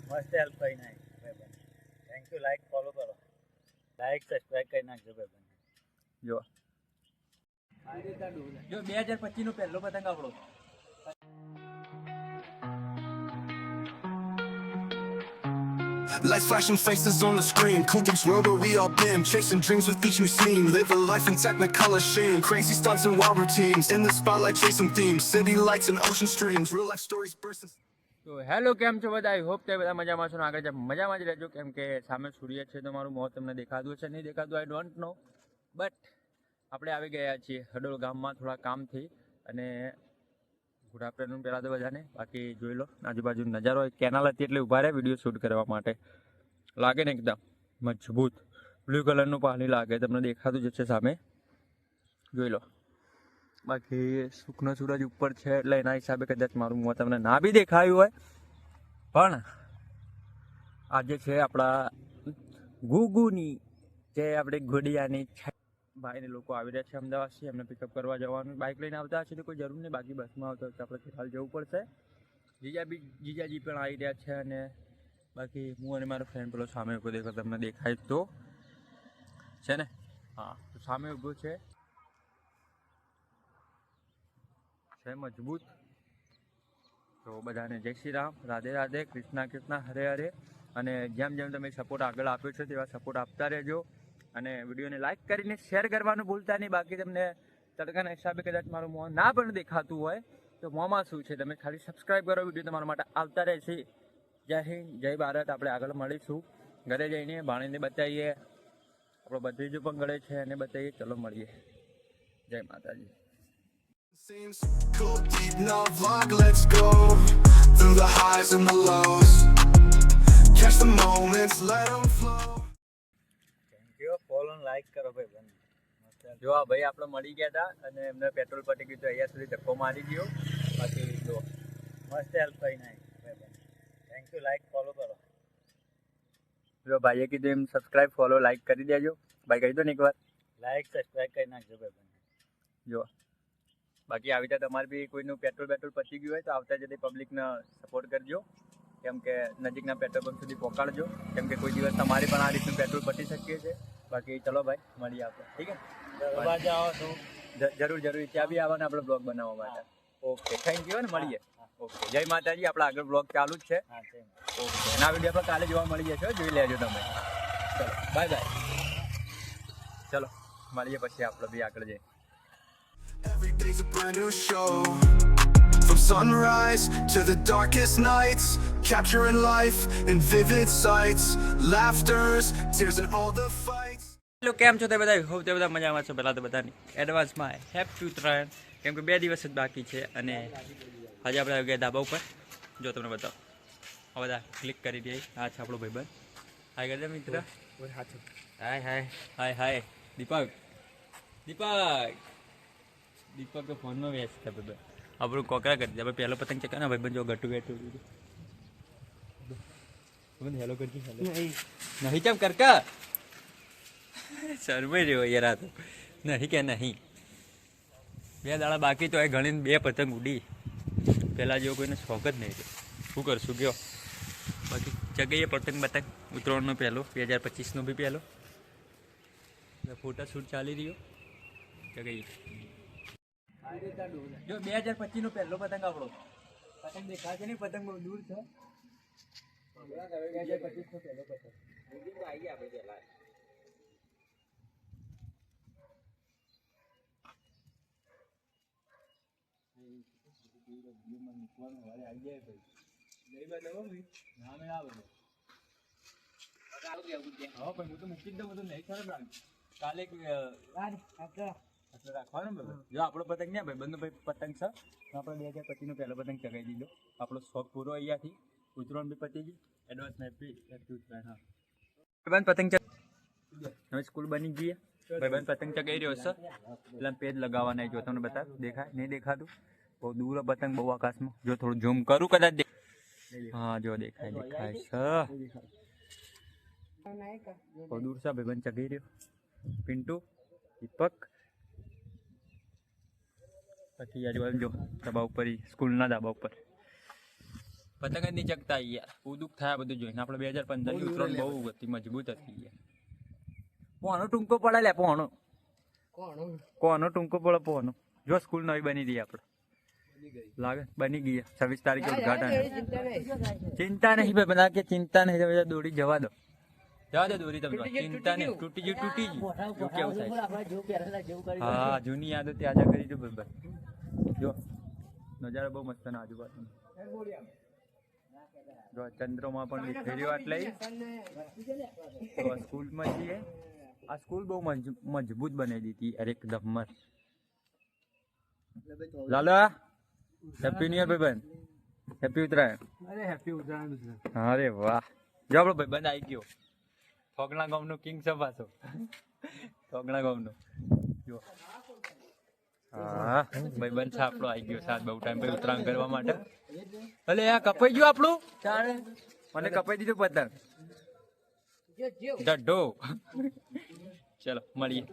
મસ્ત હેલ્પ કરી નાખી ભાઈબંધ. Thank you. લાઈક ફોલો કરો, લાઈક સબસ્ક્રાઈબ કરી નાખજો ભાઈબંધ. જો 2025 નો પહેલો પતંગ આપણો. Lights flashing faces on the screen. Cool kids world where we all been. Chasing dreams with each new scene. Live a life in technicolor sheen. Crazy stunts and wild routines. In the spotlight chasing themes. City lights and ocean streams. Real life stories bursting. તો hello, કેમ છો બધા? I hope તે બધા મજામાં છો ને આગળ મજામાં જ રહેજો. કેમ કે સામે સૂર્ય છે તો મારું મોં તમને દેખાતું છે નહીં દેખાતું, આઈ ડોન્ટ નો. બટ આપણે આવી ગયા છીએ હડોળ ગામમાં થોડા કામથી. અને ગુડ આફ્ટરનૂન પહેલાં તો બધાને. બાકી જોઈ લો આજુબાજુ નજારો. કેનાલ હતી એટલે ઊભા રહ્યા વિડીયો શૂટ કરવા માટે. લાગે ને એકદમ મજબૂત બ્લુ કલરનું પાણી લાગે, તમને દેખાતું જ છે સામે, જોઈ લો. બાકી સુખનો સૂરજ ઉપર છે એટલે એના હિસાબે કદાચ મારું મોં તમને ના બી દેખાયું હોય. પણ આજે છે આપણા ગુગુની જે આપણે ઘોડિયાની ભાઈને લોકો આવી રહ્યા છે અમદાવાદથી. એમને પિકઅપ કરવા જવાનું. બાઇક લઈને આવતા હશે તો કોઈ જરૂર નહીં, બાકી બસમાં આવતા હશે આપણે હાલ જવું પડશે. જીજાજી પણ આવી રહ્યા છે. અને બાકી હું અને મારો ફ્રેન્ડ પેલો સામે ઊભો દેખો, તમને દેખાય તો છે ને? હા, તો સામે ઊભો છે મજબૂત. તો બધાને જય શ્રી રામ, રાધે રાધે, કૃષ્ણ હરે હરે. અને જેમ જેમ તમે સપોર્ટ આગળ આપ્યો છે તેવા સપોર્ટ આપતા રહેજો. અને વિડીયોને લાઇક કરીને શેર કરવાનું ભૂલતા નહીં. બાકી તમને તડકાના હિસાબે કદાચ મારું મોં ના પણ દેખાતું હોય તો મોંમાં શું છે, તમે ખાલી સબસ્ક્રાઈબ કરો. વિડીયો તમારા માટે આવતા રહેશે. જય હિન્દ, જય ભારત. આપણે આગળ મળીશું. ઘરે જઈને ભાણીને બતાવીએ, આપણો ભત્રીજો પણ ગળે છે એને બતાવીએ. ચલો મળીએ. જય માતાજી. Seems go deep now vlog, let's go through the highs and the lows. Catch the moments, let them flow. Thank you. Follow અને લાઈક કરો ભાઈબંધ. જો આ ભાઈ આપણે મળી ગયા હતા અને એમને પેટ્રોલ પટી ગયું તો અહીંયા સુધી ધક્કો મારી ગયો. બાકી જો મસ્ત હેલ્પ કરી નાખી ભાઈબંધ. Thank you. લાઈક ફોલો કરો. જો ભાઈએ કીધું એમ સબસ્ક્રાઈબ ફોલો લાઈક કરી દેજો. ભાઈ કહી દો ને એકવાર લાઈક સબસ્ક્રાઈબ કરી નાખજો ભાઈબંધ. જો બાકી આવી રીતે તમારે બી કોઈનું પેટ્રોલ પતી ગયું હોય તો આવતા જતી પબ્લિકને સપોર્ટ કરજો. કેમ કે નજીકના પેટ્રોલ પંપ સુધી પહોંચાડજો. કેમ કે કોઈ દિવસ તમારે પણ આ રીતનું પેટ્રોલ પતી શકીએ છે. બાકી ચલો ભાઈ મળીએ આપણે, ઠીક છે? બાજુ આવો તો જરૂર ત્યાં બી આવવાને આપણે બ્લોગ બનાવવા માટે. Okay, thank you. ને મળીએ. ઓકે, જય માતાજી. આપણે આગળ બ્લોગ ચાલુ જ છે. હા છે. ઓકે, એના વિડીયો આપણે કાલે જોવા મળી જશે, જોઈ લેજો તમે. ચલો બાય બાય. ચલો મળીએ પછી આપણે બી આગળ જઈએ. Every day's a brand new show. From sunrise to the darkest nights, capturing life in vivid sights, laughters, tears and all the fights. Hello, કેમ છો તે બધા? હોપ તે બધા મજામાં છો. પહેલાં તો બધાની એડવાન્સમાં હેપી ઉત્તરાયણ. કેમ કે 2 દિવસ જ બાકી છે. અને આજે આપણે આવી ગયા ધાબા ઉપર. જો તમને બતાવો, આ બધા ક્લિક કરી દઈએ. આ છે આપણો ભાઈબંધ. હાય કરજે મિત્ર. હાય હાય હાય હાય. દીપક તો ફોનમાં વ્યસ્ત છે ભાઈબંધ. આપણું કોકરા કરી દે. આપણે પહેલો પતંગ ચકાવે ને ભાઈબંધ. જો ગટું હેલો કરજી. નહીં કેમ કરકા શરમાઈ રહ્યો યાર. આ તો નહીં કે નહીં. 2 દાડા બાકી તો એ ગણીને 2 પતંગ ઉડી. પહેલાં જેવો કોઈને શોખ જ નહીં રહ્યો. શું કરશું કયો? બાકી ચગાઈએ પતંગ ઉત્તરાયણનો પહેલો, 2025નો બી પહેલો. ફોટા શૂટ ચાલી રહ્યો. ચગાઈએ. જો 2025 નો પહેલો પતંગ આપણો. પતંગ દેખાશે નહીં, પતંગ બહુ દૂર છે. 2025 નો પહેલો પતંગ આવી ગયા આપણે પહેલા. હું તો મૂકી જ દઉં, બધું નહીં ખરાબ લાગે. કાલે રાખવાનું જો આપણો પતંગ ને ભાઈ બંધ પતંગ છે. આપણે 2025 નો પહેલો પતંગ ચગાવી દીધો. આપણો શોખ પૂરો અહીંયાથી. ઉત્તરાયણ બી પતી ગઈ. એડવાન્સમાં હેપી ઉત્તરાયણ. હા ભાઈબંધ પતંગ હવે સ્કૂલ બની ગઈ. ભાઈબંધ પતંગ ચગાવી રહ્યો છે. એટલે પેજ લગાવવા નહીં. જો તમને બતાવ દેખાય નહીં દેખાતું? બહુ દૂર પતંગ, બહુ આકાશમાં. જો થોડું ઝૂમ કરું કદાચ. હા જો દેખાય છે. બહુ દૂર છે. ભાઈબંધ ચગાવી રહ્યો. પિન્ટુ, દીપક. પછી આજુબાજુ જો ધાબા ઉપર, સ્કૂલના ધાબા ઉપર પતંગ જ નહીં ચગતા યાર બહુ દુઃખ થાય બધું જોઈને આપણે 2015 ની ઉત્તરાયણ બહુ હતી મજબૂત હતી યાર પોનો ટૂંકો પડે લે પોનો કોનો ટૂંકો પડે પોનો જો સ્કૂલ નવી બની રહી આપણે લાગે બની ગઈ 26 તારીખે ઉદઘાટન ચિંતા નહીં ભાઈ બધા કે ચિંતા નહીં તમે દોડી જવા દો દોરી તમને ચિંતા નહીં તૂટી ગયું જો કેવું થાય હા જૂની યાદો તાજા કરી દો બરાબર જો નજારો બહુ મસ્ત ના આજુબાજુ જો ચંદ્રમાં પણ દેખાઈ રહ્યો એટલે સ્કૂલમાં છીએ આ સ્કૂલ બહુ મજબૂત બનાવી દીધી અરે એકદમ મસ્ત લાલા હેપી ન્યુ યર ભાઈબંધ હેપી ઉત્તરાયણ અરે હેપી ઉત્તરાયણ અરે વાહ જો આપણો ભાઈબંધ આવી ગયો થોગણા ગામનો કિંગ છે પાછો થોગણા ગામનો જો હા ભાઈબંધ છે આપણો આવી ગયો સાત બહુ ટાઈમ પછી ઉત્તરાયણ કરવા માટે અલે આ કપાઈ ગયું આપણું મને કપાઈ દીધું પતંગ ડઢો ચલો મળીએ